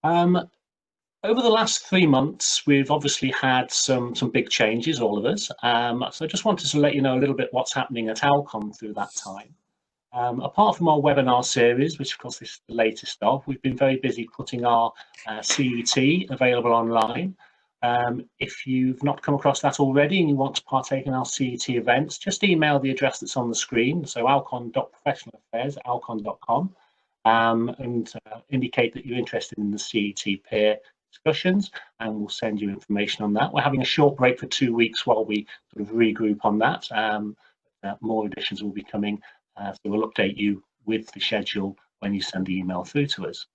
Um, Over the last 3 months, we've obviously had some big changes, all of us. So I just wanted to let you know a little bit what's happening at Alcon through that time. Apart from our webinar series, which of course is the latest of, we've been very busy putting our CET available online. If you've not come across that already and you want to partake in our CET events, just email the address that's on the screen, so alcon.professionalaffairs@alcon.com, and indicate that you're interested in the CET peer discussions, and we'll send you information on that. We're having a short break for 2 weeks while we sort of regroup on that. More editions will be coming, so we'll update you with the schedule when you send the email through to us.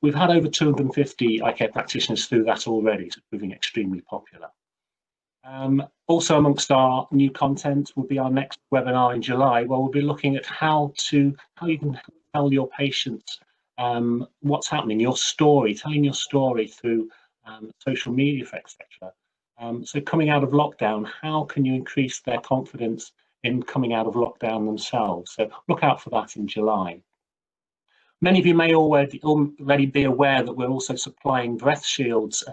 We've had over 250 eye care practitioners through that already, so it's proving extremely popular. Also amongst our new content will be our next webinar in July, where we'll be looking at how you can tell your patients what's happening, your story, telling your story through social media, etc. So coming out of lockdown, how can you increase their confidence in coming out of lockdown themselves? So look out for that in July. Many of you may already be aware that we're also supplying breath shields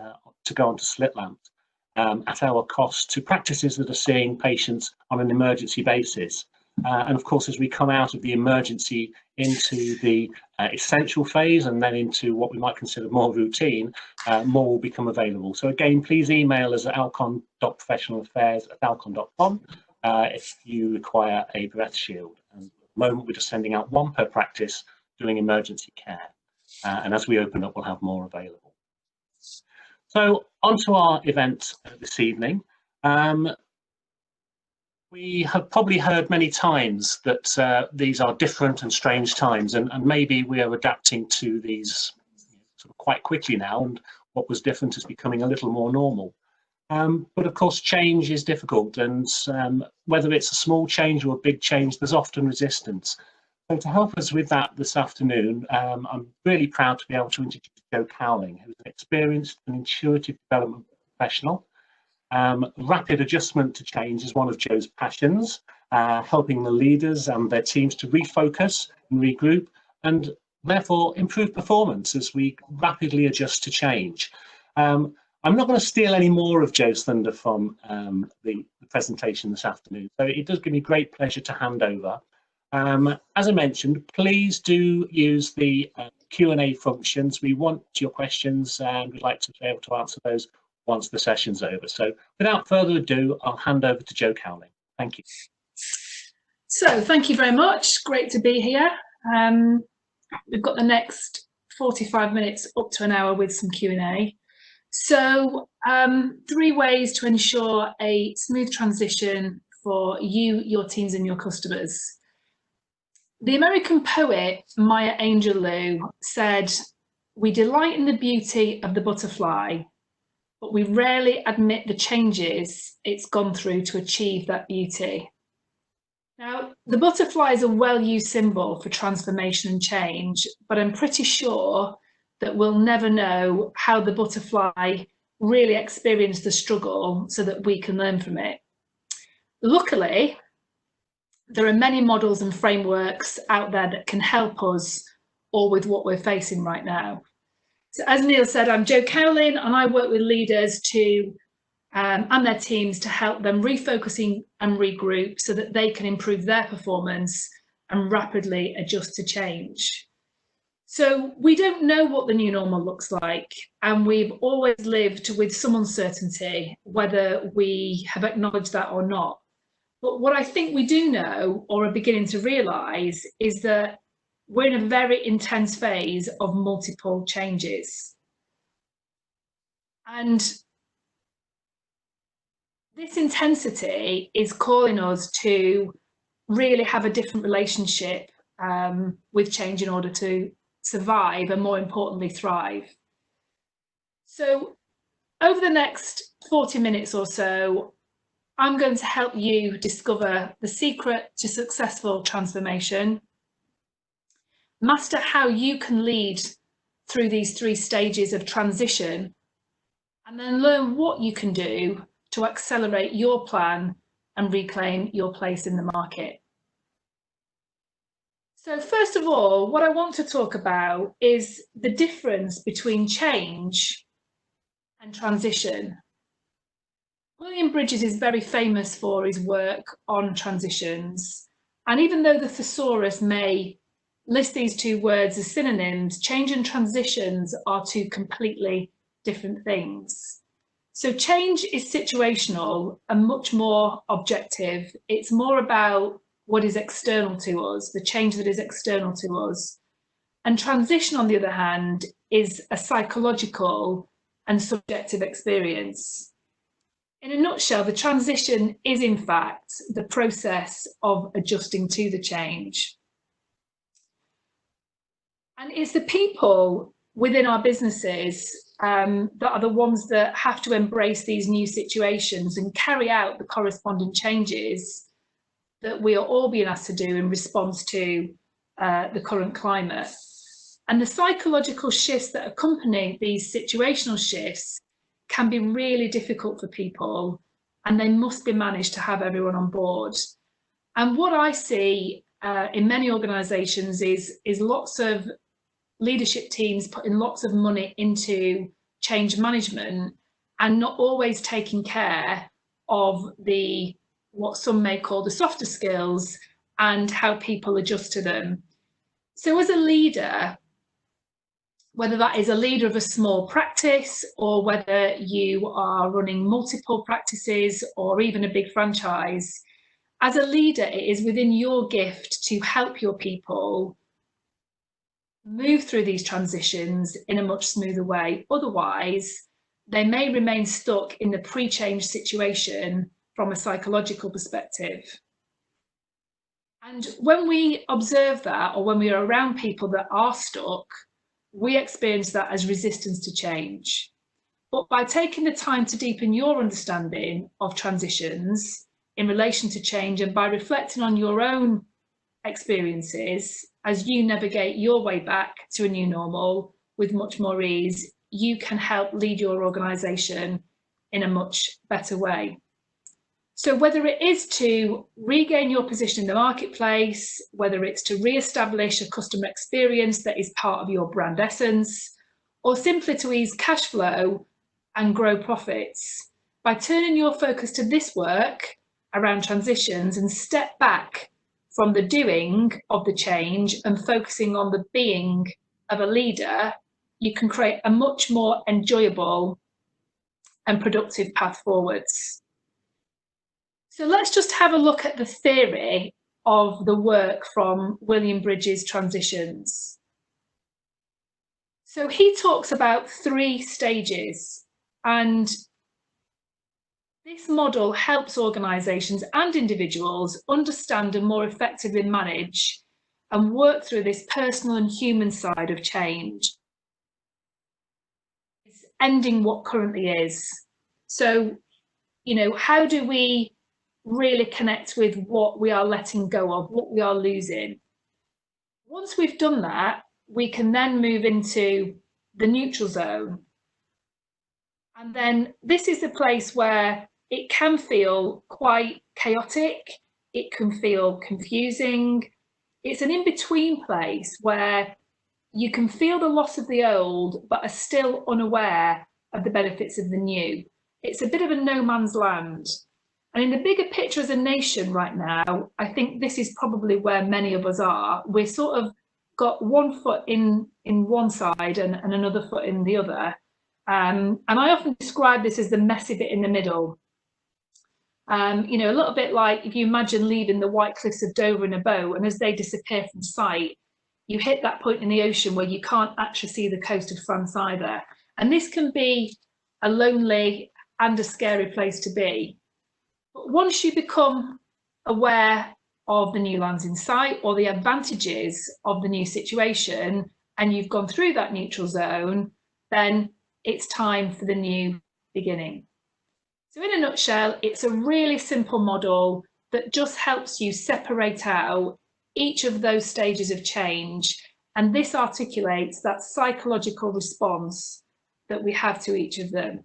to go onto slit lamps at our cost to practices that are seeing patients on an emergency basis. And of course, as we come out of the emergency into the essential phase and then into what we might consider more routine, more will become available. So again, please email us at alcon.professionalaffairs@alcon.com if you require a breath shield. And at the moment, we're just sending out one per practice doing emergency care. And as we open up, we'll have more available. So onto our event this evening. We have probably heard many times that these are different and strange times, and maybe we are adapting to these sort of quite quickly now, and what was different is becoming a little more normal. But of course, change is difficult, and whether it's a small change or a big change, there's often resistance. So to help us with that this afternoon, I'm really proud to be able to introduce Jo Cowlin, who's an experienced and intuitive development professional. Rapid adjustment to change is one of Jo's passions, helping the leaders and their teams to refocus and regroup and therefore improve performance as we rapidly adjust to change. I'm not going to steal any more of Jo's thunder from the presentation this afternoon, so it does give me great pleasure to hand over. As I mentioned, please do use the Q&A functions. We want your questions and we'd like to be able to answer those once the session's over. So without further ado, I'll hand over to Jo Cowlin. Thank you. So thank you very much. Great to be here. We've got the next 45 minutes up to an hour with some Q&A. So 3 ways to ensure a smooth transition for you, your teams and your customers. The American poet Maya Angelou said, "We delight in the beauty of the butterfly, but we rarely admit the changes it's gone through to achieve that beauty." Now, the butterfly is a well-used symbol for transformation and change, but I'm pretty sure that we'll never know how the butterfly really experienced the struggle so that we can learn from it. Luckily, there are many models and frameworks out there that can help us all with what we're facing right now. So as Neil said, I'm Jo Cowlin, and I work with leaders and their teams to help them refocusing and regroup so that they can improve their performance and rapidly adjust to change. So we don't know what the new normal looks like, and we've always lived with some uncertainty, whether we have acknowledged that or not. But what I think we do know, or are beginning to realise, is that we're in a very intense phase of multiple changes. And this intensity is calling us to really have a different relationship with change in order to survive and, more importantly, thrive. So over the next 40 minutes or so, I'm going to help you discover the secret to successful transformation, master how you can lead through these 3 stages of transition, and then learn what you can do to accelerate your plan and reclaim your place in the market. So first of all, what I want to talk about is the difference between change and transition. William Bridges is very famous for his work on transitions. And even though the thesaurus may list these two words as synonyms, change and transitions are two completely different things. So change is situational and much more objective. It's more about what is external to us, the change that is external to us. And transition, on the other hand, is a psychological and subjective experience. In a nutshell, the transition is in fact the process of adjusting to the change. And it's the people within our businesses that are the ones that have to embrace these new situations and carry out the corresponding changes that we are all being asked to do in response to the current climate. And the psychological shifts that accompany these situational shifts can be really difficult for people, and they must be managed to have everyone on board. And what I see in many organisations is lots of leadership teams putting lots of money into change management and not always taking care of the what some may call the softer skills and how people adjust to them. So as a leader, whether that is a leader of a small practice or whether you are running multiple practices or even a big franchise, as a leader, it is within your gift to help your people move through these transitions in a much smoother way. Otherwise, they may remain stuck in the pre-change situation from a psychological perspective. And when we observe that, or when we are around people that are stuck, we experience that as resistance to change. But by taking the time to deepen your understanding of transitions in relation to change, and by reflecting on your own experiences as you navigate your way back to a new normal with much more ease, you can help lead your organisation in a much better way. So whether it is to regain your position in the marketplace, whether it's to re-establish a customer experience that is part of your brand essence, or simply to ease cash flow and grow profits, by turning your focus to this work around transitions and step back from the doing of the change and focusing on the being of a leader, you can create a much more enjoyable and productive path forwards. So let's just have a look at the theory of the work from William Bridges' Transitions. So he talks about 3 stages, and this model helps organisations and individuals understand and more effectively manage and work through this personal and human side of change. It's ending what currently is. So, you know, how do we really connect with what we are letting go of, what we are losing? Once we've done that, we can then move into the neutral zone. And then this is the place where it can feel quite chaotic, it can feel confusing. It's an in-between place where you can feel the loss of the old, but are still unaware of the benefits of the new. It's a bit of a no man's land. And in the bigger picture as a nation right now, I think this is probably where many of us are. We're sort of got one foot in one side and another foot in the other. And I often describe this as the messy bit in the middle. You know, a little bit like if you imagine leaving the White Cliffs of Dover in a boat, and as they disappear from sight, you hit that point in the ocean where you can't actually see the coast of France either. And this can be a lonely and a scary place to be. But once you become aware of the new lands in sight or the advantages of the new situation, and you've gone through that neutral zone, then it's time for the new beginning. So in a nutshell, it's a really simple model that just helps you separate out each of those stages of change. And this articulates that psychological response that we have to each of them.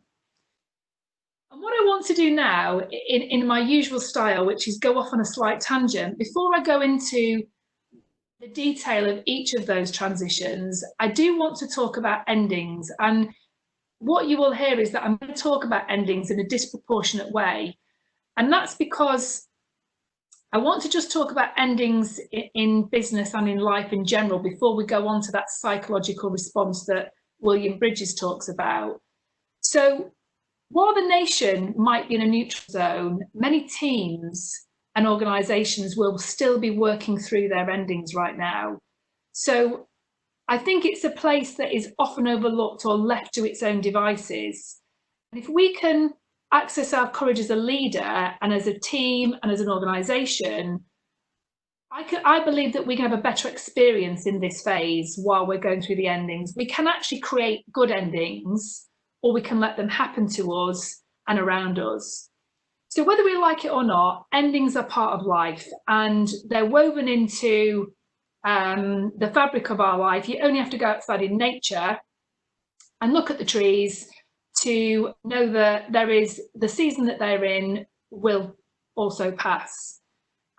And what I want to do now, in my usual style, which is go off on a slight tangent, before I go into the detail of each of those transitions, I do want to talk about endings. And what you will hear is that I'm going to talk about endings in a disproportionate way. And that's because I want to just talk about endings in business and in life in general before we go on to that psychological response that William Bridges talks about. So while the nation might be in a neutral zone, many teams and organisations will still be working through their endings right now. So I think it's a place that is often overlooked or left to its own devices. And if we can access our courage as a leader and as a team and as an organisation, I believe that we can have a better experience in this phase while we're going through the endings. We can actually create good endings, or we can let them happen to us and around us. So whether we like it or not, endings are part of life, and they're woven into the fabric of our life. You only have to go outside in nature and look at the trees to know that there is the season that they're in will also pass.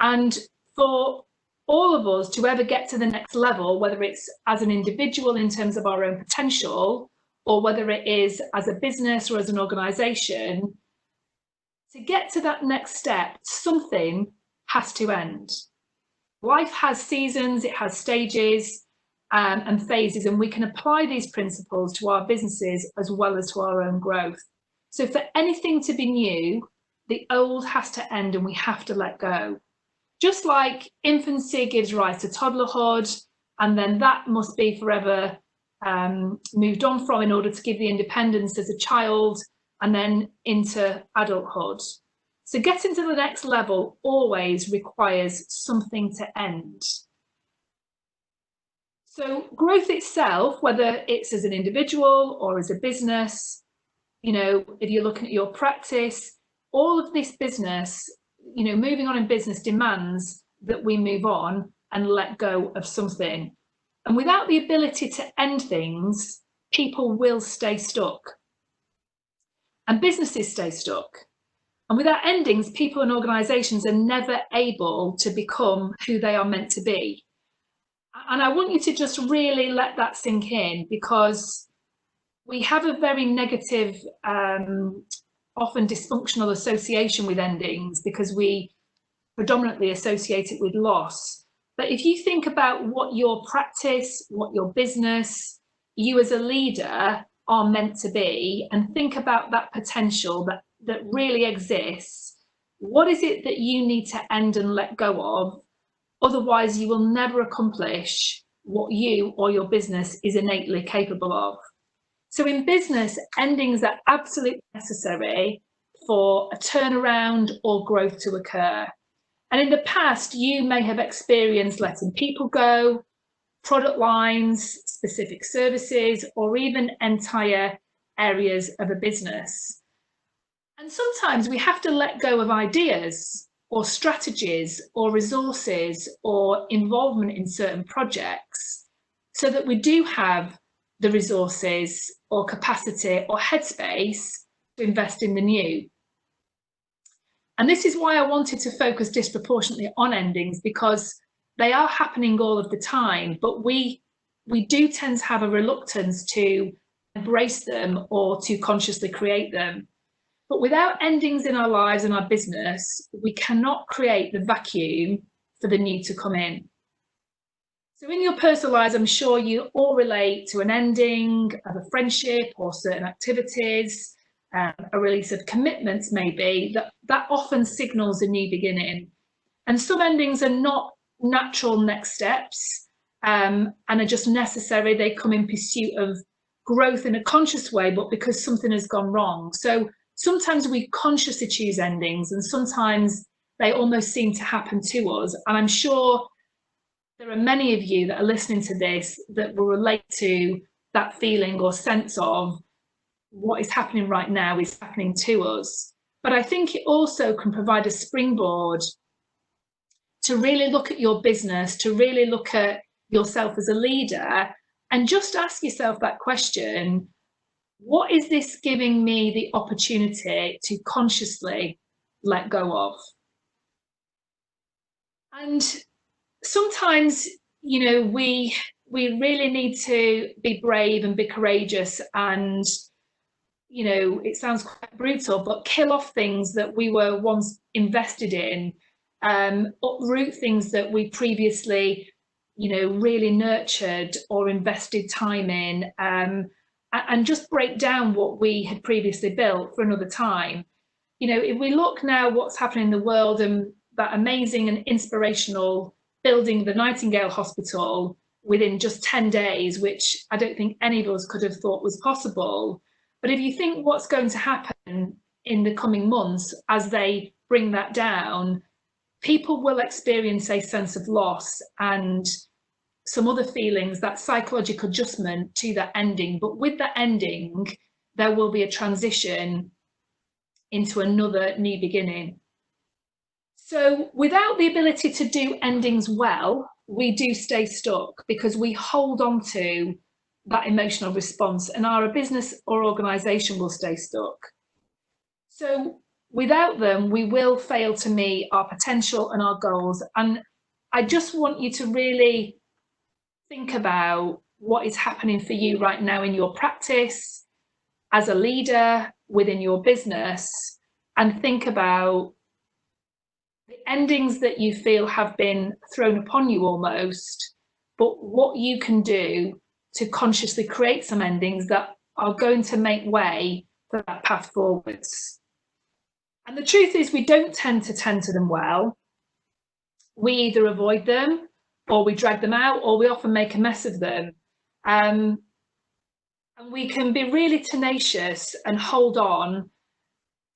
And for all of us to ever get to the next level, whether it's as an individual in terms of our own potential, or whether it is as a business or as an organisation, to get to that next step, something has to end. Life has seasons, it has stages and phases, and we can apply these principles to our businesses as well as to our own growth. So for anything to be new, the old has to end and we have to let go. Just like infancy gives rise to toddlerhood, and then that must be forever moved on from in order to give the independence as a child and then into adulthood. So getting to the next level always requires something to end. So growth itself, whether it's as an individual or as a business, you know, if you're looking at your practice, all of this business, you know, moving on in business demands that we move on and let go of something. And without the ability to end things, people will stay stuck. And businesses stay stuck. And without endings, people and organisations are never able to become who they are meant to be. And I want you to just really let that sink in, because we have a very negative, often dysfunctional association with endings because we predominantly associate it with loss. But if you think about what your practice, what your business, you as a leader are meant to be, and think about that potential that really exists, what is it that you need to end and let go of? Otherwise, you will never accomplish what you or your business is innately capable of. So in business, endings are absolutely necessary for a turnaround or growth to occur. And in the past, you may have experienced letting people go, product lines, specific services, or even entire areas of a business. And sometimes we have to let go of ideas or strategies or resources or involvement in certain projects so that we do have the resources or capacity or headspace to invest in the new. And this is why I wanted to focus disproportionately on endings, because they are happening all of the time, but we do tend to have a reluctance to embrace them or to consciously create them. But without endings in our lives and our business, we cannot create the vacuum for the new to come in. So in your personal lives, I'm sure you all relate to an ending of a friendship or certain activities, a release of commitments maybe, that often signals a new beginning. And some endings are not natural next steps and are just necessary. They come in pursuit of growth in a conscious way, but because something has gone wrong. So sometimes we consciously choose endings, and sometimes they almost seem to happen to us. And I'm sure there are many of you that are listening to this that will relate to that feeling or sense of what is happening right now is happening to us. But I think it also can provide a springboard to really look at your business, to really look at yourself as a leader, and just ask yourself that question: what is this giving me the opportunity to consciously let go of? And sometimes you know, we really need to be brave and be courageous and, you know, it sounds quite brutal, but kill off things that we were once invested in, uproot things that we previously, you know, really nurtured or invested time in, and just break down what we had previously built for another time. You know, if we look now what's happening in the world and that amazing and inspirational building the Nightingale Hospital within just 10 days, which I don't think any of us could have thought was possible. But if you think what's going to happen in the coming months as they bring that down, people will experience a sense of loss and some other feelings, that psychological adjustment to that ending. But with that ending, there will be a transition into another new beginning. So without the ability to do endings well, we do stay stuck because we hold on to that emotional response and our business or organisation will stay stuck. So without them, we will fail to meet our potential and our goals. And I just want you to really think about what is happening for you right now in your practice, as a leader within your business, and think about the endings that you feel have been thrown upon you almost, but what you can do to consciously create some endings that are going to make way for that path forwards. And the truth is, we don't tend to them well. We either avoid them, or we drag them out, or we often make a mess of them. And we can be really tenacious and hold on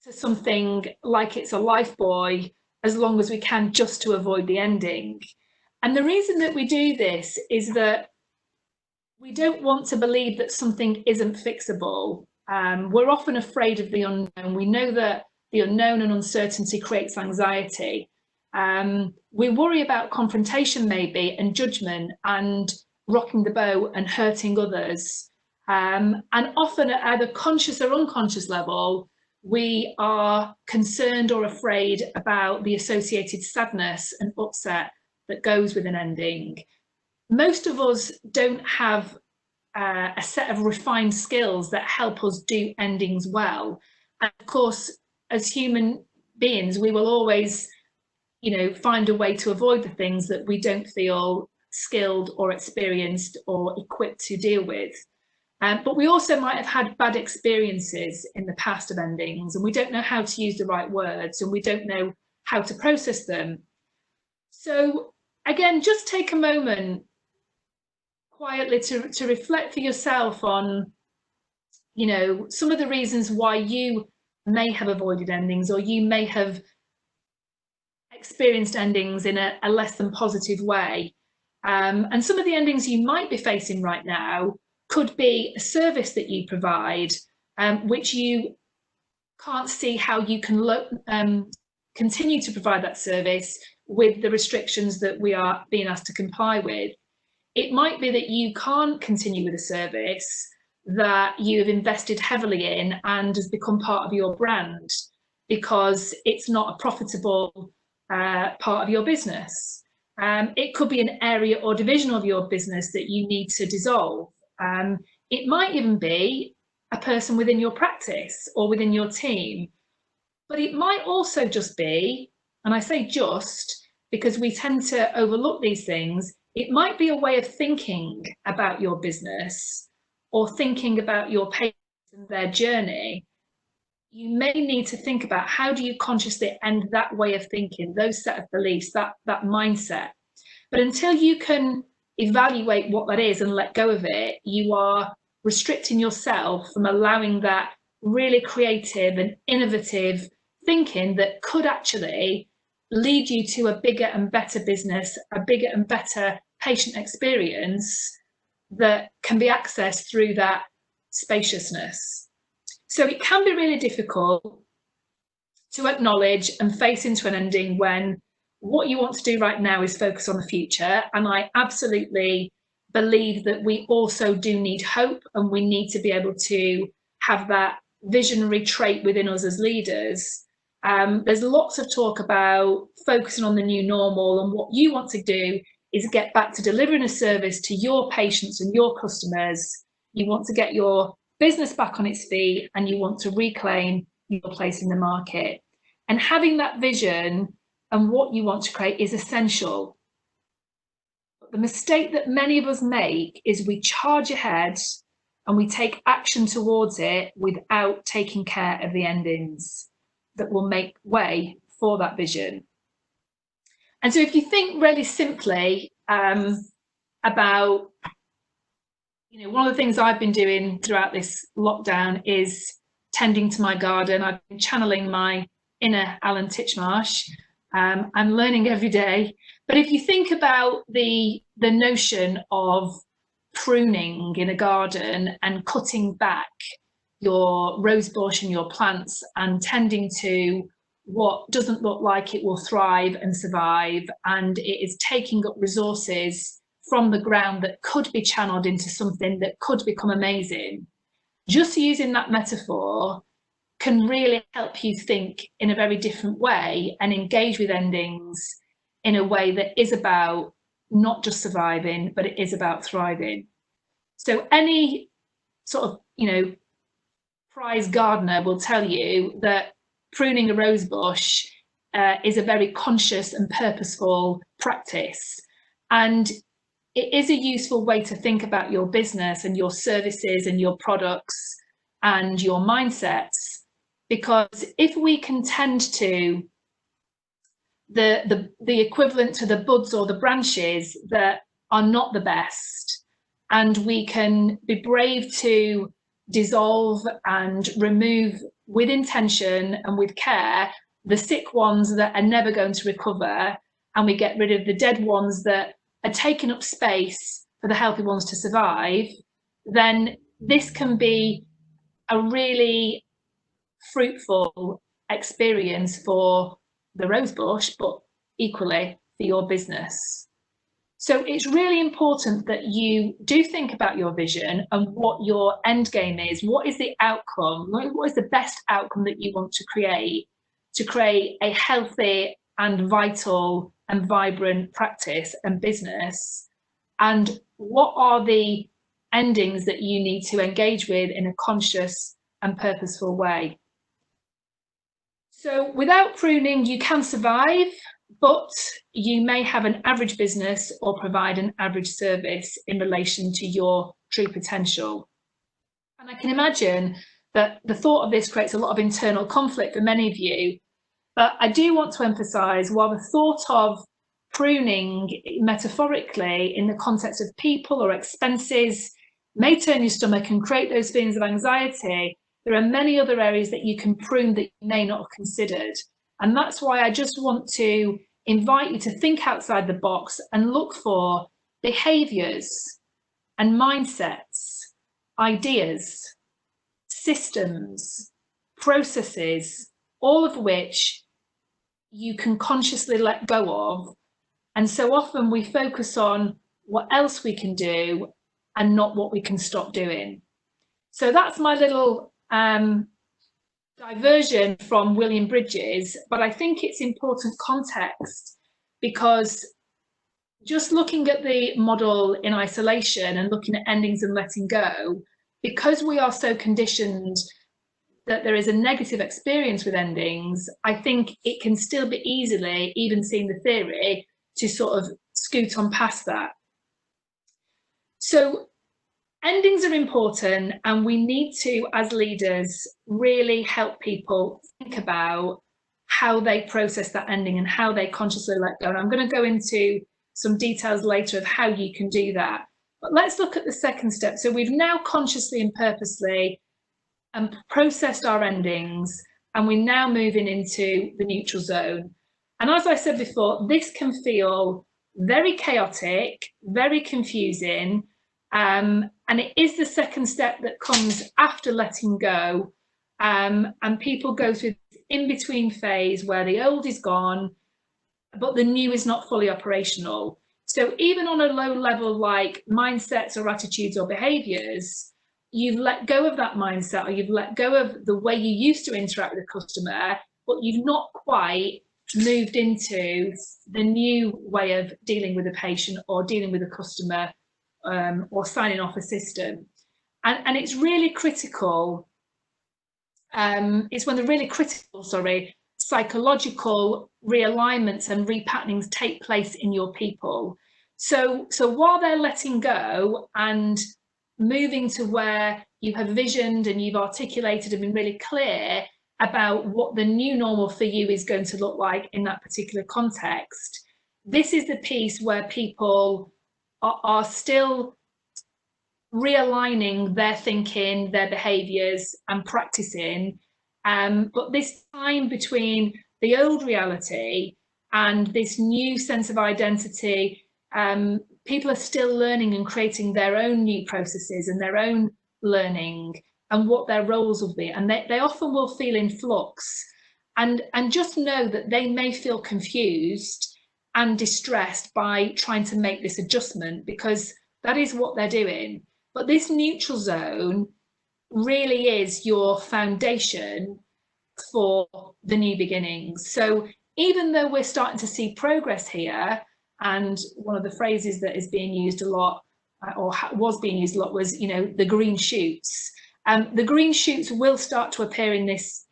to something like it's a life buoy as long as we can, just to avoid the ending. And the reason that we do this is that we don't want to believe that something isn't fixable. We're often afraid of the unknown. We know that the unknown and uncertainty creates anxiety. We worry about confrontation maybe, and judgment, and rocking the boat and hurting others. And often at either conscious or unconscious level, we are concerned or afraid about the associated sadness and upset that goes with an ending. Most of us don't have a set of refined skills that help us do endings well. And of course, as human beings, we will always, you know, find a way to avoid the things that we don't feel skilled or experienced or equipped to deal with. But we also might have had bad experiences in the past of endings, and we don't know how to use the right words, and we don't know how to process them. So again, just take a moment quietly to reflect for yourself on, you know, some of the reasons why you may have avoided endings, or you may have experienced endings in a less than positive way. And some of the endings you might be facing right now could be a service that you provide, which you can't see how you can continue to provide that service with the restrictions that we are being asked to comply with. It might be that you can't continue with a service that you have invested heavily in and has become part of your brand because it's not a profitable part of your business. It could be an area or division of your business that you need to dissolve. It might even be a person within your practice or within your team, but it might also just be, and I say just because we tend to overlook these things, it might be a way of thinking about your business or thinking about your patients and their journey. You may need to think about, how do you consciously end that way of thinking, those set of beliefs, that mindset. But until you can evaluate what that is and let go of it, you are restricting yourself from allowing that really creative and innovative thinking that could actually lead you to a bigger and better business, a bigger and better patient experience that can be accessed through that spaciousness. So it can be really difficult to acknowledge and face into an ending when what you want to do right now is focus on the future. And I absolutely believe that we also do need hope, and we need to be able to have that visionary trait within us as leaders. There's lots of talk about focusing on the new normal and what you want to do is get back to delivering a service to your patients and your customers. You want to get your business back on its feet, and you want to reclaim your place in the market. And having that vision and what you want to create is essential. But the mistake that many of us make is we charge ahead and we take action towards it without taking care of the endings that will make way for that vision. And so if you think really simply about, one of the things I've been doing throughout this lockdown is tending to my garden. I've been channeling my inner Alan Titchmarsh. I'm learning every day. But if you think about the notion of pruning in a garden and cutting back your rose bush and your plants and tending to what doesn't look like it will thrive and survive, and it is taking up resources from the ground that could be channeled into something that could become amazing. Just using that metaphor can really help you think in a very different way and engage with endings in a way that is about not just surviving, but it is about thriving. So any sort of, prize gardener will tell you that pruning a rose bush is a very conscious and purposeful practice. And it is a useful way to think about your business and your services and your products and your mindsets, because if we can tend to the equivalent to the buds or the branches that are not the best, and we can be brave to dissolve and remove with intention and with care the sick ones that are never going to recover, and we get rid of the dead ones that are taking up space for the healthy ones to survive, then this can be a really fruitful experience for the rosebush, but equally for your business. So it's really important that you do think about your vision and what your end game is. What is the outcome? What is the best outcome that you want to create a healthy and vital and vibrant practice and business? And what are the endings that you need to engage with in a conscious and purposeful way? So without pruning, you can survive, but you may have an average business or provide an average service in relation to your true potential. And I can imagine that the thought of this creates a lot of internal conflict for many of you. But I do want to emphasize, while the thought of pruning metaphorically in the context of people or expenses may turn your stomach and create those feelings of anxiety, there are many other areas that you can prune that you may not have considered. And that's why I just want to invite you to think outside the box and look for behaviors and mindsets, ideas, systems, processes, all of which you can consciously let go of. And so often we focus on what else we can do and not what we can stop doing. So that's my little diversion from William Bridges, but I think it's important context, because just looking at the model in isolation and looking at endings and letting go, because we are so conditioned that there is a negative experience with endings, I think it can still be easily, even seeing the theory, to sort of scoot on past that. So endings are important, and we need to, as leaders, really help people think about how they process that ending and how they consciously let go. And I'm going to go into some details later of how you can do that. But let's look at the second step. So we've now consciously and purposely processed our endings, and we're now moving into the neutral zone. And as I said before, this can feel very chaotic, very confusing, and it is the second step that comes after letting go, and people go through this in-between phase where the old is gone, but the new is not fully operational. So even on a low level like mindsets or attitudes or behaviours, you've let go of that mindset, or you've let go of the way you used to interact with the customer, but you've not quite moved into the new way of dealing with a patient or dealing with a customer, or signing off a system. And it's really critical. It's when the really critical, psychological realignments and repatternings take place in your people. So while they're letting go and moving to where you have visioned and you've articulated and been really clear about what the new normal for you is going to look like in that particular context, this is the piece where people are still realigning their thinking, their behaviours and practicing. But this time between the old reality and this new sense of identity, people are still learning and creating their own new processes and their own learning and what their roles will be. And they often will feel in flux. And just know that they may feel confused and distressed by trying to make this adjustment, because that is what they're doing. But this neutral zone really is your foundation for the new beginnings. So even though we're starting to see progress here, and one of the phrases that is being used a lot, or was being used a lot, was, you know, the green shoots. The green shoots will start to appear in this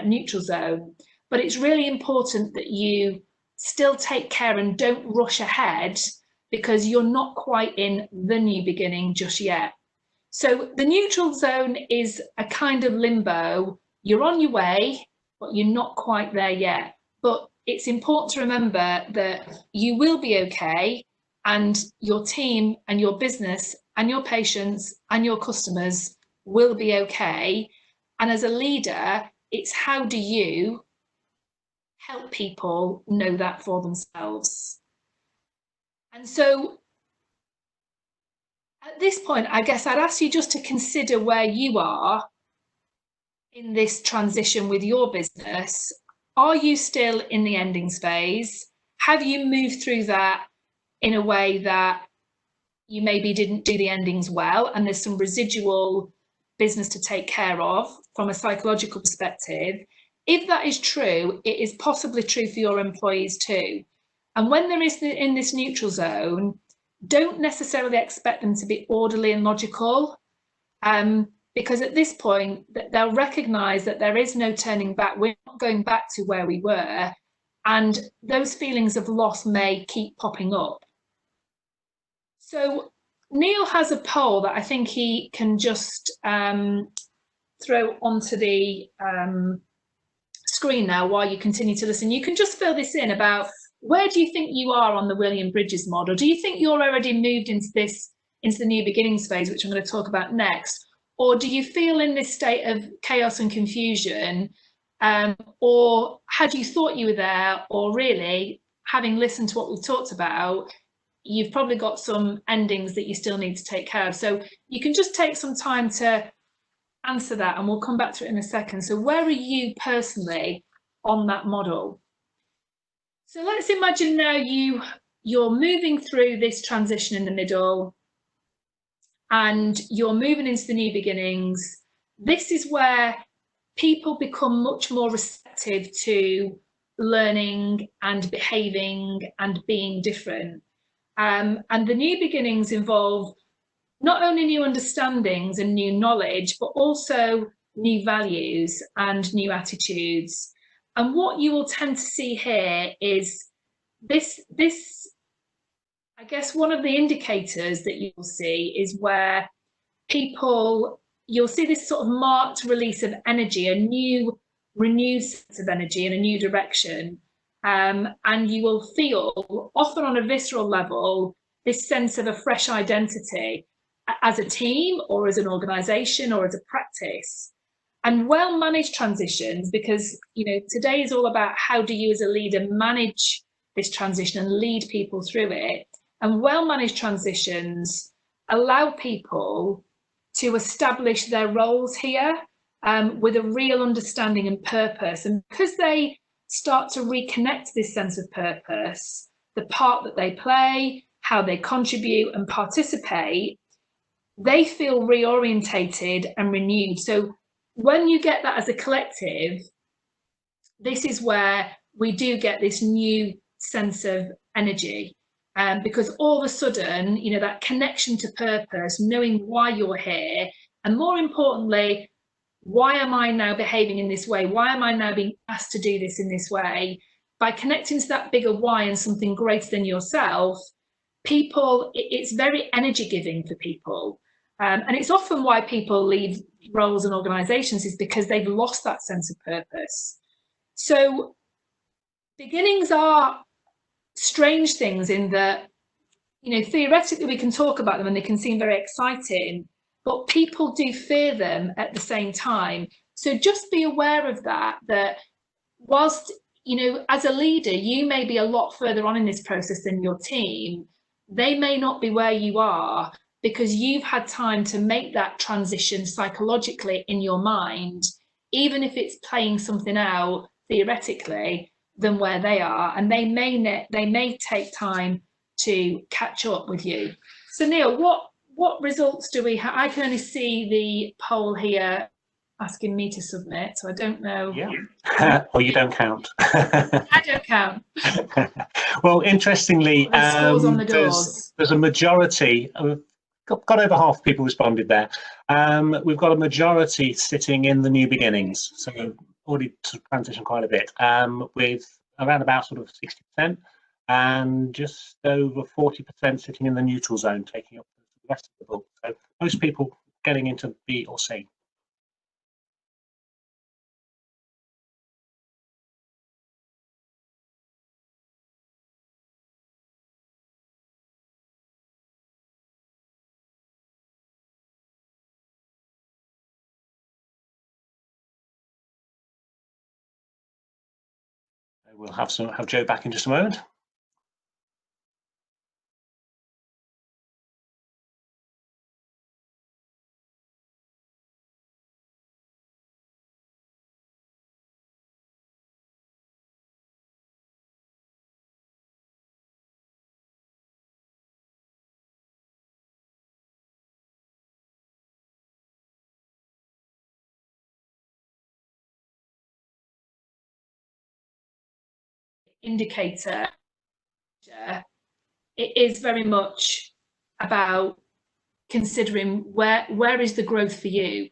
neutral zone, but it's really important that you still take care and don't rush ahead, because you're not quite in the new beginning just yet. So the neutral zone is a kind of limbo. You're on your way, but you're not quite there yet. But it's important to remember that you will be okay, and your team and your business and your patients and your customers will be okay. And as a leader, it's how do you help people know that for themselves? And so at this point, I guess I'd ask you just to consider where you are in this transition with your business. Are you still in the endings phase? Have you moved through that in a way that you maybe didn't do the endings well, and there's some residual business to take care of from a psychological perspective? If that is true, it is possibly true for your employees too. And when they're in this neutral zone, don't necessarily expect them to be orderly and logical, because at this point they'll recognise that there is no turning back. We're not going back to where we were, and those feelings of loss may keep popping up. So Neil has a poll that I think he can just throw onto the screen now while you continue to listen. You can just fill this in about, where do you think you are on the William Bridges model? Do you think you're already moved into the new beginnings phase, which I'm going to talk about next? Or do you feel in this state of chaos and confusion? Or had you thought you were there? Or really, having listened to what we've talked about, you've probably got some endings that you still need to take care of. So you can just take some time to answer that, and we'll come back to it in a second. So where are you personally on that model? So let's imagine now you're moving through this transition in the middle, and you're moving into the new beginnings. This is where people become much more receptive to learning and behaving and being different. And the new beginnings involve not only new understandings and new knowledge, but also new values and new attitudes. And what you will tend to see here is this, I guess one of the indicators that you will see is where you'll see this sort of marked release of energy, a new renewed sense of energy in a new direction. And you will feel, often on a visceral level, this sense of a fresh identity as a team or as an organisation or as a practice. And well-managed transitions, because today is all about how do you as a leader manage this transition and lead people through it. And well-managed transitions allow people to establish their roles here with a real understanding and purpose. And because they start to reconnect this sense of purpose, the part that they play, how they contribute and participate, they feel reorientated and renewed. So when you get that as a collective, this is where we do get this new sense of energy. Because all of a sudden, you know, that connection to purpose, knowing why you're here, and more importantly, why am I now behaving in this way? Why am I now being asked to do this in this way? By connecting to that bigger why and something greater than yourself, people, it's very energy giving for people. And it's often why people leave roles and organizations, is because they've lost that sense of purpose. So beginnings are strange things in that, you know, theoretically we can talk about them and they can seem very exciting, but people do fear them at the same time. So just be aware of that, that whilst, you know, as a leader, you may be a lot further on in this process than your team, they may not be where you are because you've had time to make that transition psychologically in your mind, even if it's playing something out theoretically than where they are, and they may take time to catch up with you. So Neil, what results do we have? I can only see the poll here asking me to submit, so I don't know. Yeah. Or you don't count. I don't count. Well, interestingly, scores on the doors. There's a majority of, got over half people responded there. We've got a majority sitting in the new beginnings, so already transitioned quite a bit, with around about sort of 60%, and just over 40% sitting in the neutral zone, taking up the rest of the book. So most people getting into B or C. We'll have Jo back in just a moment. Indicator, it is very much about considering where is the growth for you.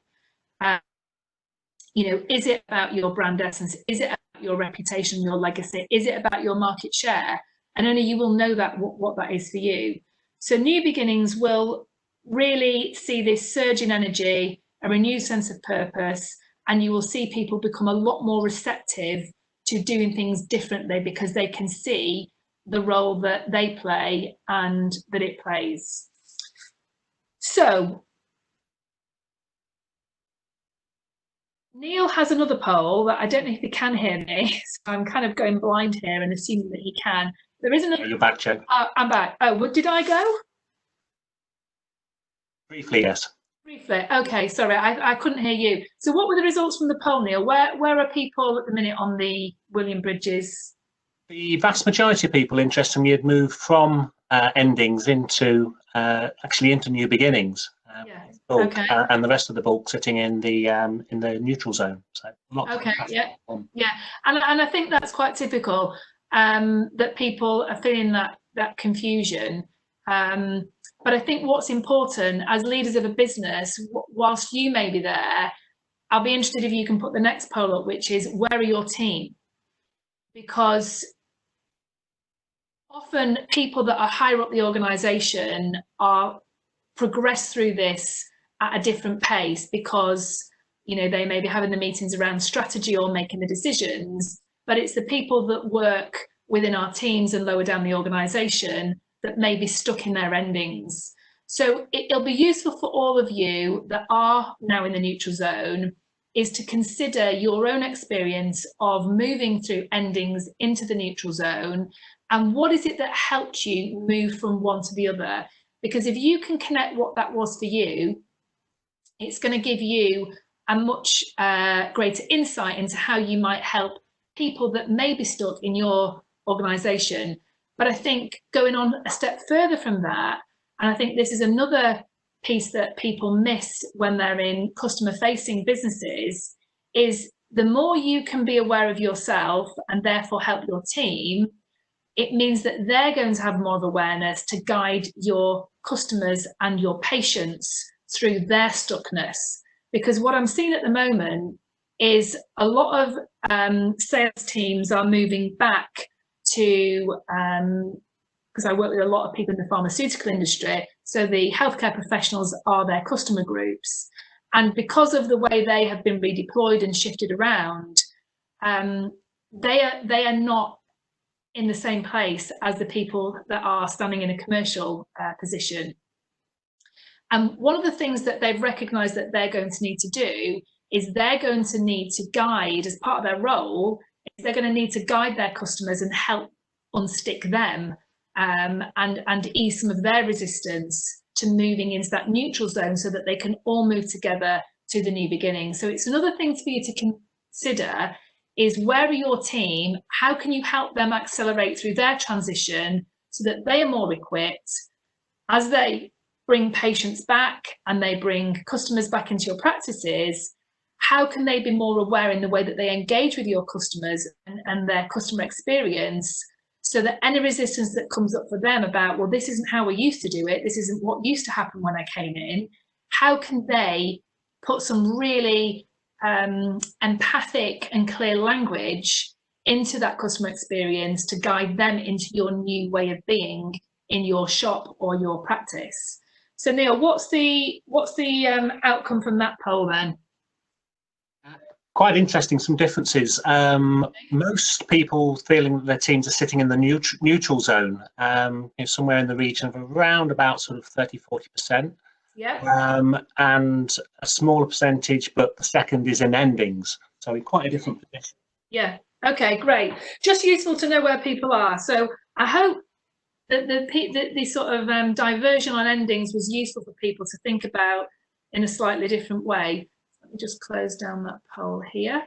You know, is it about your brand essence? Is it about your reputation, your legacy? Is it about your market share? And only you will know that what that is for you. So new beginnings will really see this surge in energy, a renewed sense of purpose, and you will see people become a lot more receptive to doing things differently because they can see the role that they play and that it plays. So Neil has another poll that I don't know if he can hear me, so I'm kind of going blind here and assuming that he can. There is another. You're back, Jo. I'm back. Oh, what did I go? Briefly, yes. Briefly. Okay, sorry, I couldn't hear you. So what were the results from the poll, Neil? Where are people at the minute on the William Bridges? The vast majority of people, interestingly, had moved from endings into actually into new beginnings. Yeah. Bulk, okay. And the rest of the bulk sitting in the neutral zone. So okay. Yeah. Yeah. And I think that's quite typical, that people are feeling that confusion. But I think what's important as leaders of a business, whilst you may be there, I'll be interested if you can put the next poll up, which is where are your team? Because often people that are higher up the organisation are progress through this at a different pace because, you know, they may be having the meetings around strategy or making the decisions, but it's the people that work within our teams and lower down the organisation that may be stuck in their endings. So it'll be useful for all of you that are now in the neutral zone is to consider your own experience of moving through endings into the neutral zone and what is it that helped you move from one to the other. Because if you can connect what that was for you, it's going to give you a much greater insight into how you might help people that may be stuck in your organisation. But I think going on a step further from that, and I think this is another piece that people miss when they're in customer facing businesses, is the more you can be aware of yourself and therefore help your team, it means that they're going to have more of awareness to guide your customers and your patients through their stuckness. Because what I'm seeing at the moment is a lot of sales teams are moving back to, because I work with a lot of people in the pharmaceutical industry, so the healthcare professionals are their customer groups. And because of the way they have been redeployed and shifted around, they are not in the same place as the people that are standing in a commercial position. And one of the things that they've recognised that they're going to need to do is they're going to need to guide, as part of their role, they're going to need to guide their customers and help unstick them and ease some of their resistance to moving into that neutral zone so that they can all move together to the new beginning. So it's another thing for you to consider is, where are your team? How can you help them accelerate through their transition so that they are more equipped as they bring patients back and they bring customers back into your practices? How can they be more aware in the way that they engage with your customers and their customer experience, so that any resistance that comes up for them about, well, this isn't how we used to do it, this isn't what used to happen when I came in, how can they put some really empathic and clear language into that customer experience to guide them into your new way of being in your shop or your practice? So Neil, what's the outcome from that poll then? Quite interesting, some differences. Most people feeling that their teams are sitting in the neutral zone, somewhere in the region of around about sort of 30–40%. Yeah. And a smaller percentage, but the second is in endings. So in quite a different position. Yeah. Okay, great. Just useful to know where people are. So I hope that the sort of diversion on endings was useful for people to think about in a slightly different way. Let me just close down that poll here.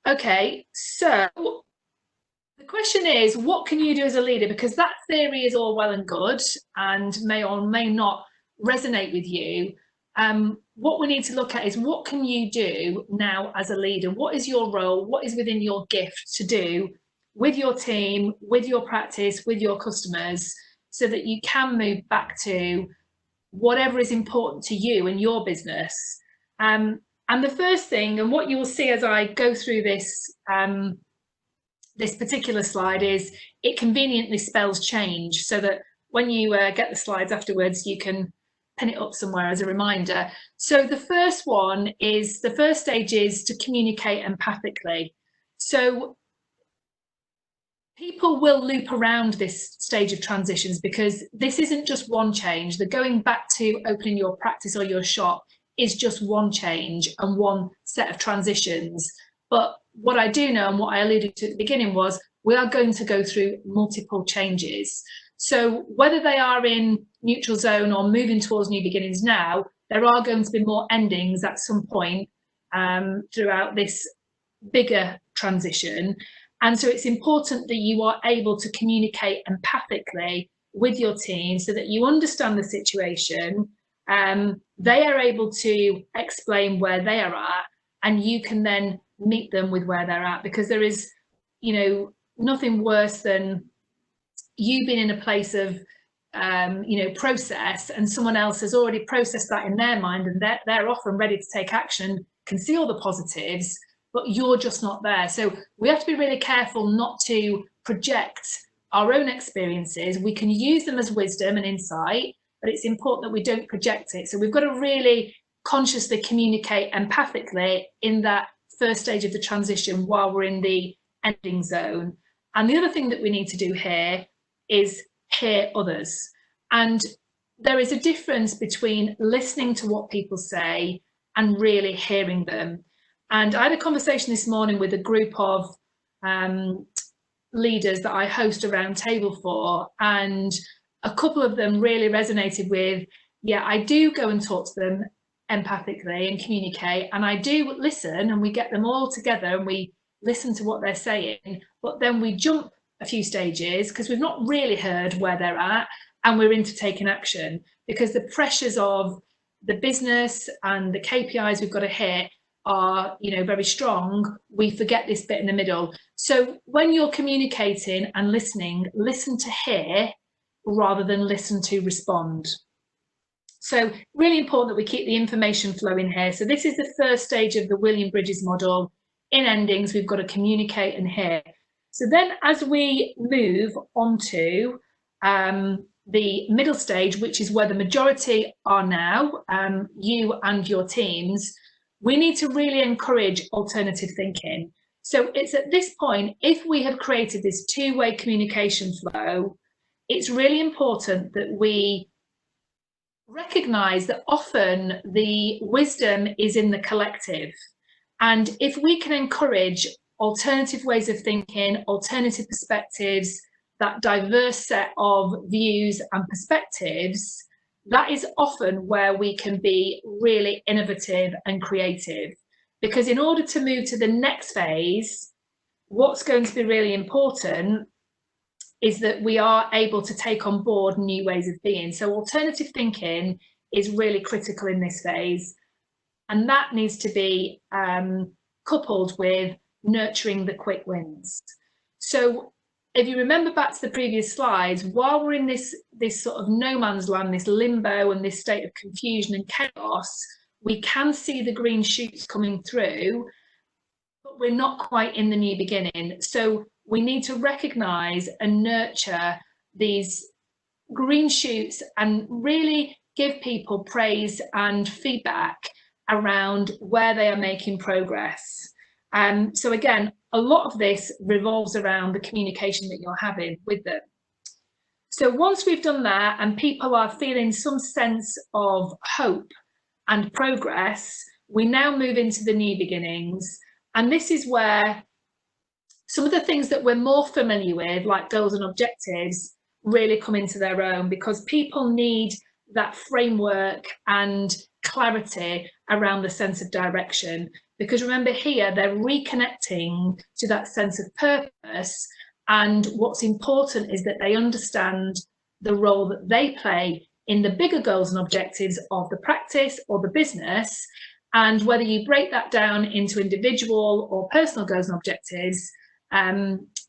Okay, so the question is, what can you do as a leader? Because that theory is all well and good and may or may not resonate with you. What we need to look at is, what can you do now as a leader? What is your role? What is within your gift to do with your team, with your practice, with your customers, so that you can move back to whatever is important to you and your business? And the first thing, and what you will see as I go through this this particular slide, is it conveniently spells change, so that when you get the slides afterwards, you can pin it up somewhere as a reminder. So the first one is, the first stage is to communicate empathically. So people will loop around this stage of transitions, because this isn't just one change. The going back to opening your practice or your shop is just one change and one set of transitions. But what I do know, and what I alluded to at the beginning, was we are going to go through multiple changes. So whether they are in neutral zone or moving towards new beginnings now, there are going to be more endings at some point throughout this bigger transition. And so it's important that you are able to communicate empathically with your team so that you understand the situation. They are able to explain where they are at, and you can then meet them with where they're at, because there is, nothing worse than you being in a place of process, and someone else has already processed that in their mind, and they're often ready to take action, can see all the positives, but you're just not there. So we have to be really careful not to project our own experiences. We can use them as wisdom and insight, but it's important that we don't project it. So we've got to really consciously communicate empathically in that first stage of the transition while we're in the ending zone. And the other thing that we need to do here is hear others. And there is a difference between listening to what people say and really hearing them. And I had a conversation this morning with a group of leaders that I host a round table for, and a couple of them really resonated with, yeah, I do go and talk to them empathically and communicate, and I do listen, and we get them all together and we listen to what they're saying, but then we jump a few stages because we've not really heard where they're at, and we're into taking action because the pressures of the business and the KPIs we've got to hit are, you know, very strong, we forget this bit in the middle. So when you're communicating and listening, listen to hear rather than listen to respond. So really important that we keep the information flow in here. So this is the first stage of the William Bridges model. In endings, we've got to communicate and hear. So then as we move on to the middle stage, which is where the majority are now, you and your teams, we need to really encourage alternative thinking. So it's at this point, if we have created this two-way communication flow, it's really important that we recognize that often the wisdom is in the collective. And if we can encourage alternative ways of thinking, alternative perspectives, that diverse set of views and perspectives, that is often where we can be really innovative and creative. Because in order to move to the next phase, what's going to be really important is that we are able to take on board new ways of being. So alternative thinking is really critical in this phase. And that needs to be coupled with nurturing the quick wins. So if you remember back to the previous slides, while we're in this sort of no man's land, this limbo and this state of confusion and chaos, we can see the green shoots coming through, but we're not quite in the new beginning. So we need to recognize and nurture these green shoots and really give people praise and feedback around where they are making progress. So again, a lot of this revolves around the communication that you're having with them. So once we've done that and people are feeling some sense of hope and progress, we now move into the new beginnings. And this is where some of the things that we're more familiar with, like goals and objectives, really come into their own, because people need that framework and clarity around the sense of direction. Because remember here, they're reconnecting to that sense of purpose. And what's important is that they understand the role that they play in the bigger goals and objectives of the practice or the business. And whether you break that down into individual or personal goals and objectives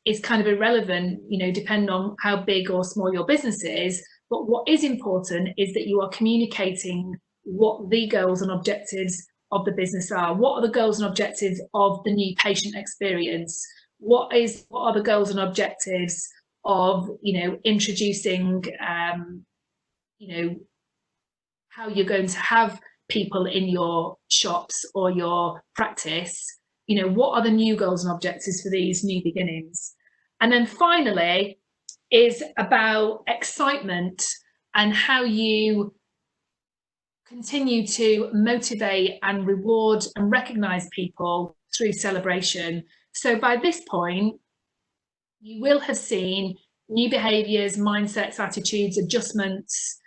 is kind of irrelevant, you know, depending on how big or small your business is. But what is important is that you are communicating what the goals and objectives of the business are. What are the goals and objectives of the new patient experience? What are the goals and objectives of, you know, introducing, you know, how you're going to have people in your shops or your practice? You know, what are the new goals and objectives for these new beginnings? And then finally is about excitement and how you continue to motivate and reward and recognize people through celebration. So by this point, you will have seen new behaviors, mindsets, attitudes, adjustments,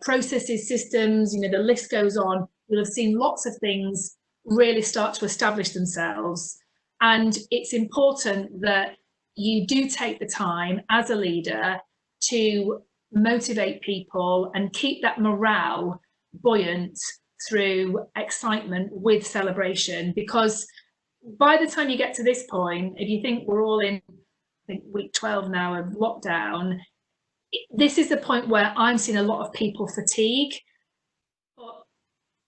processes, systems, you know, the list goes on. You'll have seen lots of things really start to establish themselves. And it's important that you do take the time as a leader to motivate people and keep that morale buoyant through excitement with celebration. Because by the time you get to this point, if you think we're all in, I think, week 12 now of lockdown, this is the point where I'm seeing a lot of people fatigue. But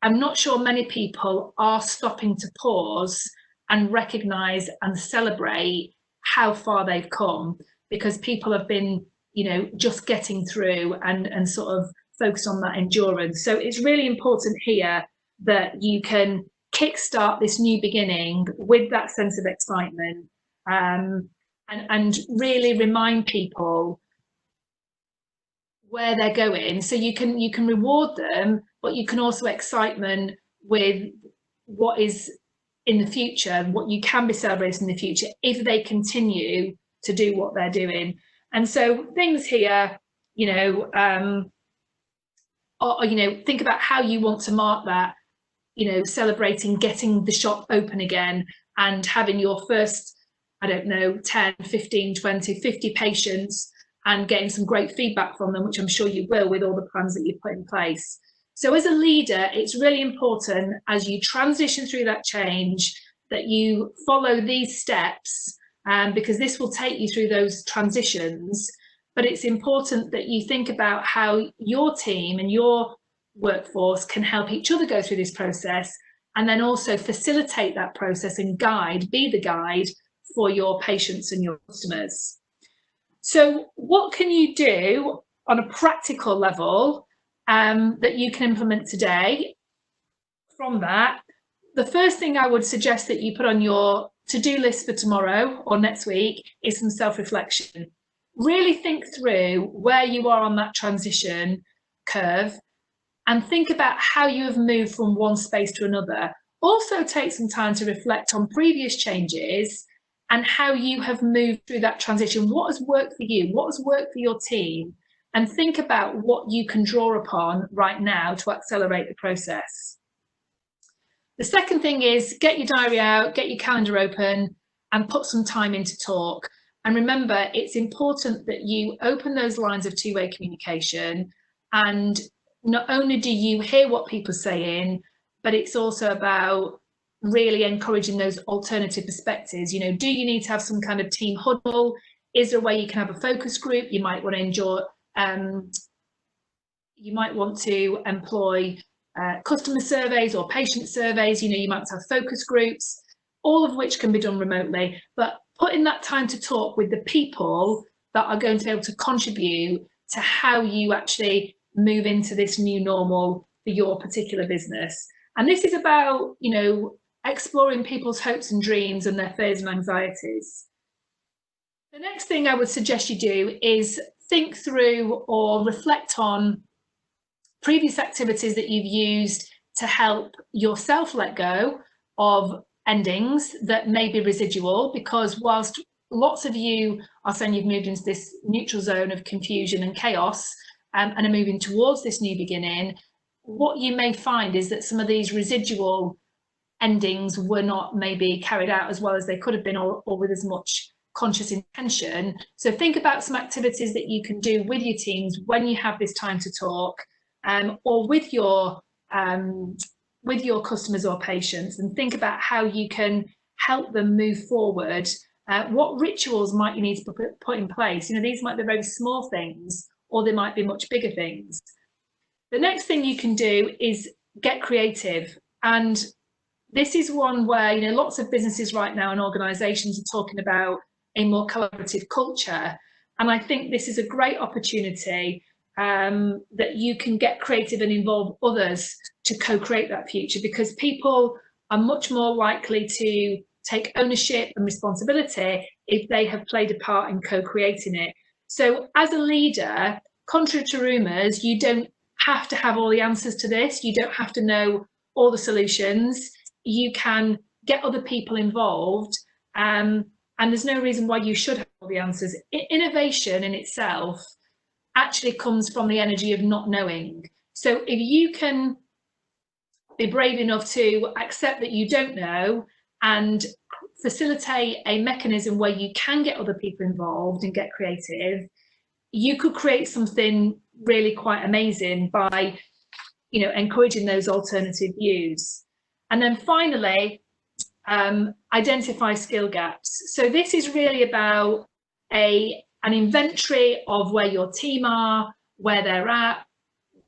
I'm not sure many people are stopping to pause and recognize and celebrate how far they've come, because people have been, you know, just getting through and sort of focused on that endurance. So it's really important here that you can kickstart this new beginning with that sense of excitement, and really remind people where they're going. So you can reward them, but you can also excitement with what is in the future, what you can be celebrating in the future if they continue to do what they're doing. And so things here, you know, or, you know, think about how you want to mark that, you know, celebrating getting the shop open again and having your first, I don't know, 10, 15, 20, 50 patients and getting some great feedback from them, which I'm sure you will with all the plans that you put in place. So as a leader, it's really important as you transition through that change that you follow these steps, because this will take you through those transitions. But it's important that you think about how your team and your workforce can help each other go through this process, and then also facilitate that process and be the guide for your patients and your customers. So what can you do on a practical level that you can implement today? From that, the first thing I would suggest that you put on your to-do list for tomorrow or next week is some self-reflection. Really think through where you are on that transition curve and think about how you have moved from one space to another. Also take some time to reflect on previous changes and how you have moved through that transition. What has worked for you? What has worked for your team? And think about what you can draw upon right now to accelerate the process. The second thing is get your diary out, get your calendar open, and put some time in to talk. And remember, it's important that you open those lines of two-way communication, and not only do you hear what people are saying, but it's also about really encouraging those alternative perspectives. You know, do you need to have some kind of team huddle? Is there a way you can have a focus group? You might want to employ customer surveys or patient surveys. You know, you might have focus groups, all of which can be done remotely. But putting that time to talk with the people that are going to be able to contribute to how you actually move into this new normal for your particular business. And this is about, you know, exploring people's hopes and dreams and their fears and anxieties. The next thing I would suggest you do is think through or reflect on previous activities that you've used to help yourself let go of endings that may be residual, because whilst lots of you are saying you've moved into this neutral zone of confusion and chaos and are moving towards this new beginning, what you may find is that some of these residual endings were not maybe carried out as well as they could have been, or with as much conscious intention. So think about some activities that you can do with your teams when you have this time to talk, or with your customers or patients, and think about how you can help them move forward. What rituals might you need to put in place? You know, these might be very small things, or they might be much bigger things. The next thing you can do is get creative. And this is one where, you know, lots of businesses right now and organizations are talking about a more collaborative culture. And I think this is a great opportunity that you can get creative and involve others to co-create that future, because people are much more likely to take ownership and responsibility if they have played a part in co-creating it. So as a leader, contrary to rumours, you don't have to have all the answers to this. You don't have to know all the solutions. You can get other people involved, and there's no reason why you should have all the answers. Innovation in itself actually comes from the energy of not knowing. So if you can be brave enough to accept that you don't know and facilitate a mechanism where you can get other people involved and get creative, you could create something really quite amazing by, you know, encouraging those alternative views. And then finally, identify skill gaps. So this is really about an inventory of where your team are, where they're at,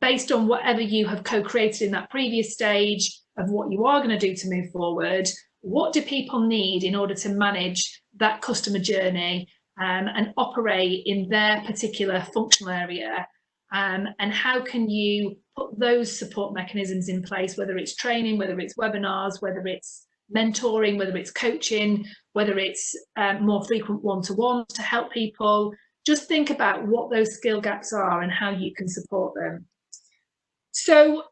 based on whatever you have co-created in that previous stage of what you are going to do to move forward. What do people need in order to manage that customer journey and operate in their particular functional area? And how can you put those support mechanisms in place, whether it's training, whether it's webinars, whether it's mentoring, whether it's coaching, whether it's more frequent one-to-ones to help people. Just think about what those skill gaps are and how you can support them. So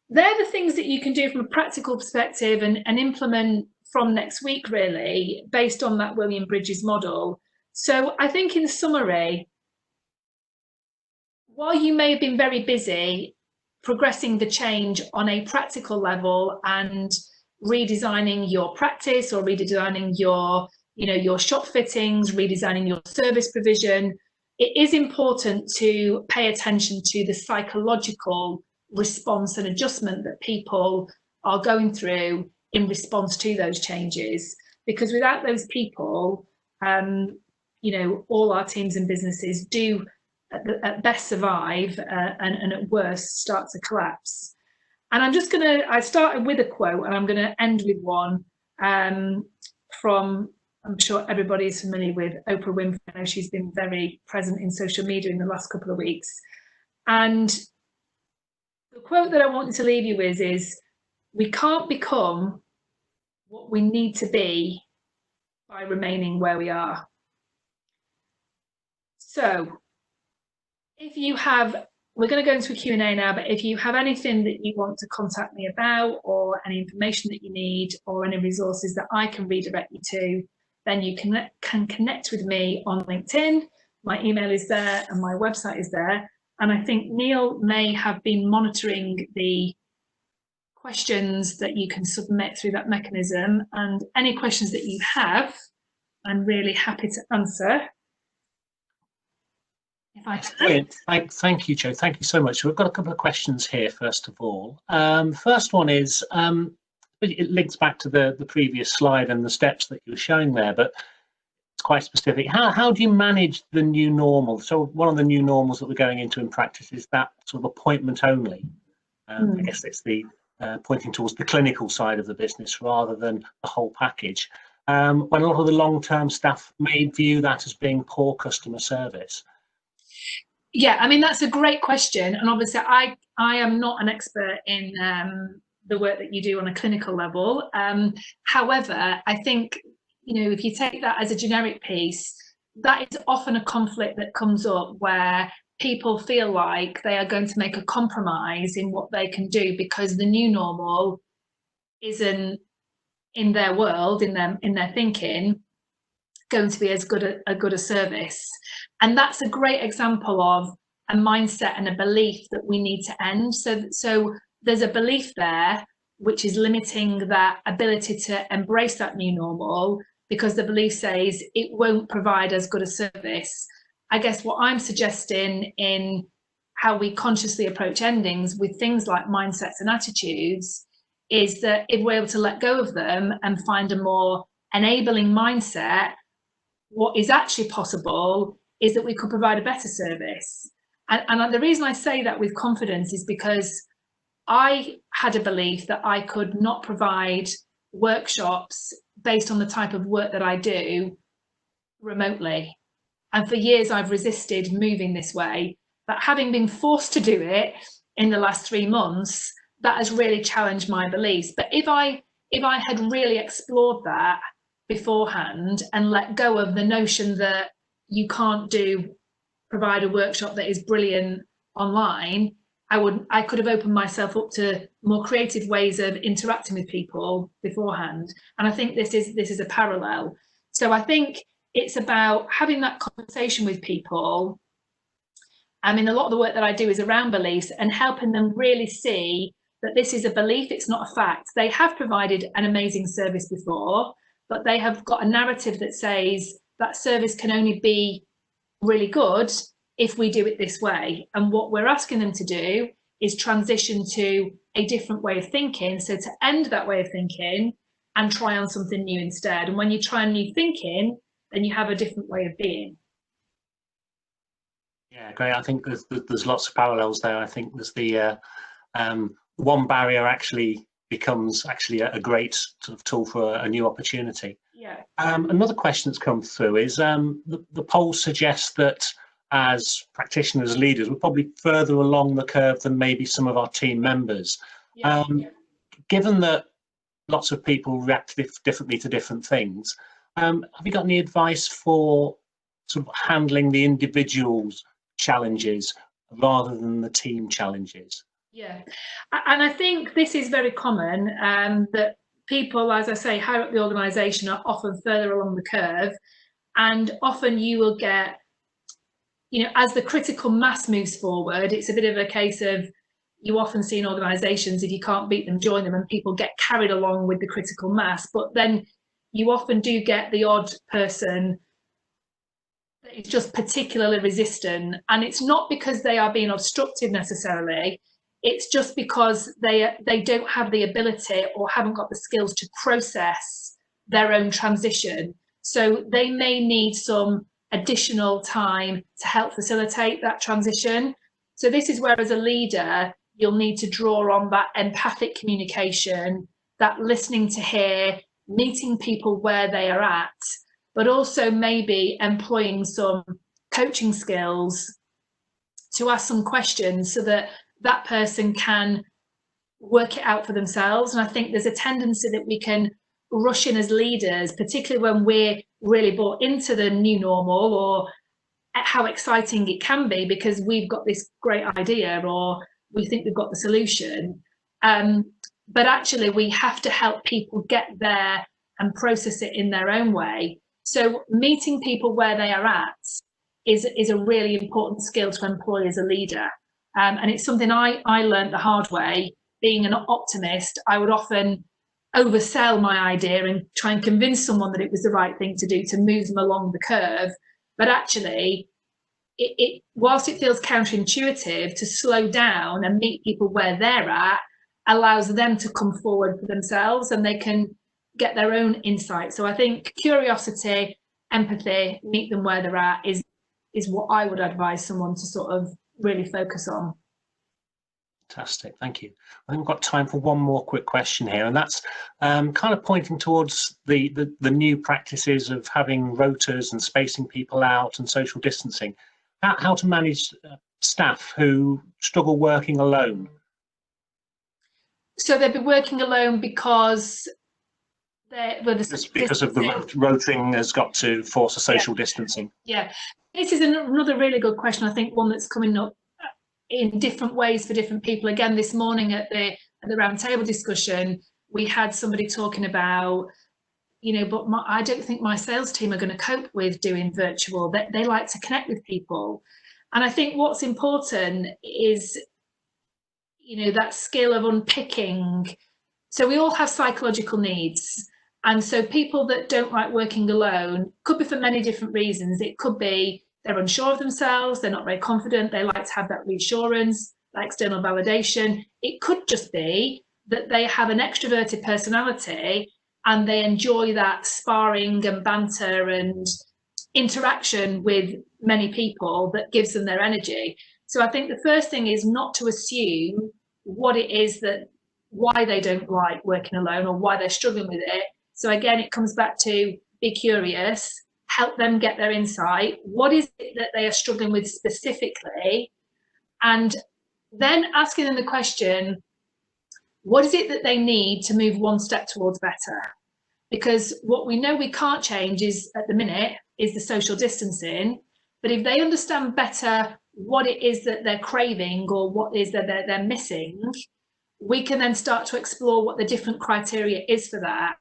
they're the things that you can do from a practical perspective and implement from next week, really, based on that William Bridges model. So I think in summary, while you may have been very busy progressing the change on a practical level and redesigning your practice or redesigning your, you know, your shop fittings, redesigning your service provision, it is important to pay attention to the psychological response and adjustment that people are going through in response to those changes. Because without those people, you know, all our teams and businesses do at best survive and at worst start to collapse. And I started with a quote and I'm going to end with one from, I'm sure everybody is familiar with Oprah Winfrey. I know she's been very present in social media in the last couple of weeks. And the quote that I want to leave you with is, we can't become what we need to be by remaining where we are. So if you have, we're going to go into a Q&A now, but if you have anything that you want to contact me about, or any information that you need, or any resources that I can redirect you to, then you can connect with me on LinkedIn. My email is there and my website is there. And I think Neil may have been monitoring the questions that you can submit through that mechanism. And any questions that you have, I'm really happy to answer. If I can. Brilliant. Thank you, Jo. Thank you so much. We've got a couple of questions here, first of all. First one is, it links back to the previous slide and the steps that you were showing there, but it's quite specific. How do you manage the new normal? So one of the new normals that we're going into in practice is that sort of appointment only. I guess it's the pointing towards the clinical side of the business rather than the whole package. When a lot of the long-term staff may view that as being poor customer service. Yeah, I mean, that's a great question. And obviously, I am not an expert in the work that you do on a clinical level. However, I think, you know, if you take that as a generic piece, that is often a conflict that comes up where people feel like they are going to make a compromise in what they can do because the new normal isn't, in their world, in their thinking, going to be as good a service. And that's a great example of a mindset and a belief that we need to end. So there's a belief there which is limiting that ability to embrace that new normal, because the belief says it won't provide as good a service. I guess what I'm suggesting in how we consciously approach endings with things like mindsets and attitudes is that if we're able to let go of them and find a more enabling mindset, what is actually possible is that we could provide a better service. And the reason I say that with confidence is because I had a belief that I could not provide workshops based on the type of work that I do remotely. And for years I've resisted moving this way, but having been forced to do it in the last 3 months, that has really challenged my beliefs. But if I had really explored that beforehand and let go of the notion that you can't provide a workshop that is brilliant online, I could have opened myself up to more creative ways of interacting with people beforehand. And I think this is a parallel. So I think it's about having that conversation with people. I mean, a lot of the work that I do is around beliefs and helping them really see that this is a belief, it's not a fact. They have provided an amazing service before, but they have got a narrative that says that service can only be really good if we do it this way. And what we're asking them to do is transition to a different way of thinking. So to end that way of thinking and try on something new instead. And when you try new thinking, then you have a different way of being. Yeah, great. I think there's lots of parallels there. I think there's the one barrier actually becomes actually a great sort of tool for a new opportunity. Yeah. Another question that's come through is the poll suggests that as practitioners, leaders, we're probably further along the curve than maybe some of our team members. Yeah. Given that lots of people react differently to different things, have you got any advice for sort of handling the individual's challenges rather than the team challenges? Yeah, and I think this is very common, that people, as I say, higher up the organisation are often further along the curve, and often you will get, you know, as the critical mass moves forward, it's a bit of a case of, you often see in organisations, if you can't beat them, join them, and people get carried along with the critical mass. But then you often do get the odd person that is just particularly resistant, and it's not because they are being obstructive necessarily. it's just because they don't have the ability or haven't got the skills to process their own transition. So they may need some additional time to help facilitate that transition. So this is where, as a leader, you'll need to draw on that empathic communication, that listening to hear, meeting people where they are at, but also maybe employing some coaching skills to ask some questions so that that person can work it out for themselves. And I think there's a tendency that we can rush in as leaders, particularly when we're really bought into the new normal or how exciting it can be because we've got this great idea or we think we've got the solution. But actually we have to help people get there and process it in their own way. So meeting people where they are at is a really important skill to employ as a leader. And it's something I learned the hard way. Being an optimist, I would often oversell my idea and try and convince someone that it was the right thing to do to move them along the curve. But actually, whilst it feels counterintuitive, to slow down and meet people where they're at allows them to come forward for themselves and they can get their own insight. So I think curiosity, empathy, meet them where they're at is what I would advise someone to sort of really focus on. Fantastic, thank you. I think we've got time for one more quick question here, and that's kind of pointing towards the new practices of having rotas and spacing people out and social distancing. How to manage staff who struggle working alone? So they've been working alone because because of the rotating has got to force a social distancing. Yeah, this is another really good question. I think one that's coming up in different ways for different people. Again, this morning at the roundtable discussion, we had somebody talking about, but I don't think my sales team are going to cope with doing virtual. They like to connect with people. And I think what's important is, that skill of unpicking. So we all have psychological needs. And so people that don't like working alone could be for many different reasons. It could be they're unsure of themselves, they're not very confident, they like to have that reassurance, that external validation. It could just be that they have an extroverted personality and they enjoy that sparring and banter and interaction with many people that gives them their energy. So I think the first thing is not to assume what it is why they don't like working alone or why they're struggling with it. So again, it comes back to be curious, help them get their insight. What is it that they are struggling with specifically? And then asking them the question, what is it that they need to move one step towards better? Because what we know we can't change is, at the minute, is the social distancing. But if they understand better what it is that they're craving or what is that they're missing, we can then start to explore what the different criteria is for that.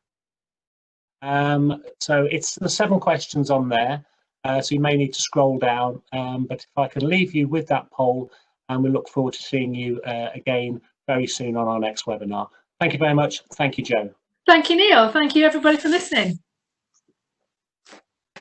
So it's the 7 questions on there, so you may need to scroll down, but if I can leave you with that poll, and we look forward to seeing you again very soon on our next webinar. Thank you very much. Thank you, Jo. Thank you, Neil. Thank you, everybody, for listening.